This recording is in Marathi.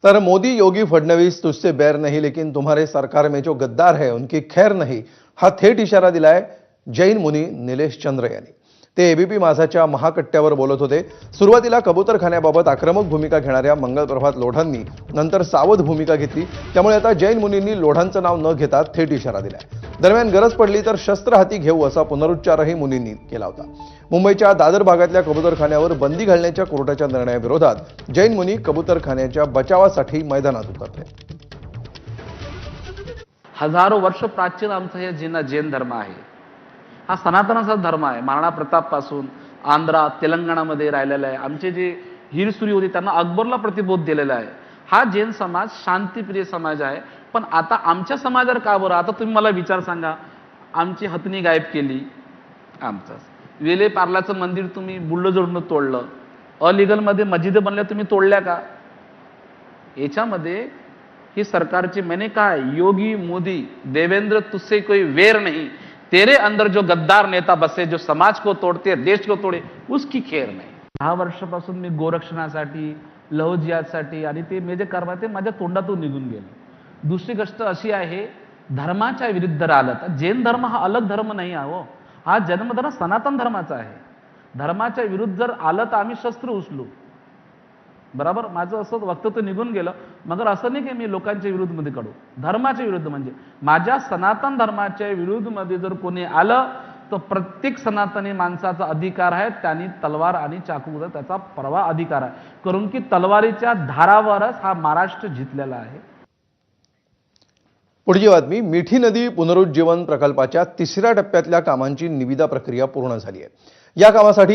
तर मोदी, योगी, फडणवीस तुझसे बैर नहीं लेकिन तुम्हारे सरकार में जो गद्दार है उनकी खैर नहीं, हा थेट इशारा दिलाय जैन मुनी निलेश चंद्र यांनी। ते एबीपी माझाच्या महाकट्ट्यावर बोलत होते। सुरुवातीला कबूतरखान्याबाबत आक्रमक भूमिका घेणाऱ्या मंगलप्रभात लोढांनी नंतर सावध भूमिका घेतली, त्यामुळे आता जैन मुनींनी लोढांचं नाव न घेता थेट इशारा दिलाय। दरम्यान गरज पडली तर शस्त्र हाती घेऊ असा पुनरुच्चारही मुनींनी केला होता। मुंबईच्या दादर भागातल्या कबूतरखान्यावर बंदी घालण्याच्या कोर्टाच्या निर्णयाविरोधात जैन मुनी कबूतरखान्याच्या बचावासाठी मैदानात उतरले। हजारो वर्ष प्राचीन आमचा हे जैन धर्म आहे। हा सनातनाचा धर्म आहे। महाराणा प्रताप पासून आंध्रा तेलंगणामध्ये राहिलेला आहे। आमचे जे हिरसुरी होते त्यांना अकबरला प्रतिबोध दिलेला आहे। हा जैन समाज शांतिप्रिय समाज आहे। पण आता आमच्या समाजावर का बरं? आता तुम्ही मला विचार सांगा, आमची हत्नी गायब केली, आमचं वेले पार्लाचं मंदिर तुम्ही बुलडोझरनं तोडलं, अलीगलमध्ये मस्जिद बनल्या तुम्ही तोडल्या का? याच्यामध्ये ही सरकारची मैंने कहा योगी मोदी देवेंद्र तुझसे कोई वेर नहीं, तेरे अंदर जो गद्दार नेता बसे जो समाज को तोड़ते देश को तोड़े उसकी खेर नाही। 10 वर्षापासून मी गोरक्षणासाठी लव जिहादसाठी आणि ते मी जे कर्म ते माझ्या तोंडातून निघून गेले। दुसरी गोष्ट अशी आहे, धर्माच्या विरुद्ध आलं तर जैन धर्म हा अलग धर्म नाही आहे हो, हा जन्मधर्म सनातन धर्माचा आहे। धर्माच्या विरुद्ध जर आलं तर आम्ही शस्त्र उचलू, बरोबर? माझं असं वक्तव्य निघून गेलं, मगर असं नाही की मी लोकांच्या विरुद्ध मध्ये काढू। धर्माच्या विरुद्ध म्हणजे माझ्या सनातन धर्माच्या विरुद्ध मध्ये जर कोणी आलं तर प्रत्येक सनातनी माणसाचा अधिकार आहे, त्यांनी तलवार आणि चाकूचा त्याचा परवा अधिकार आहे, कारण की तलवारीच्या धारावरच हा महाराष्ट्र जिंकलेला आहे। पुढची बातमी, मिठी नदी पुनरुज्जीवन प्रकल्पाच्या 3ऱ्या टप्प्यातल्या कामांची निविदा प्रक्रिया पूर्ण झाली आहे। या कामासाठी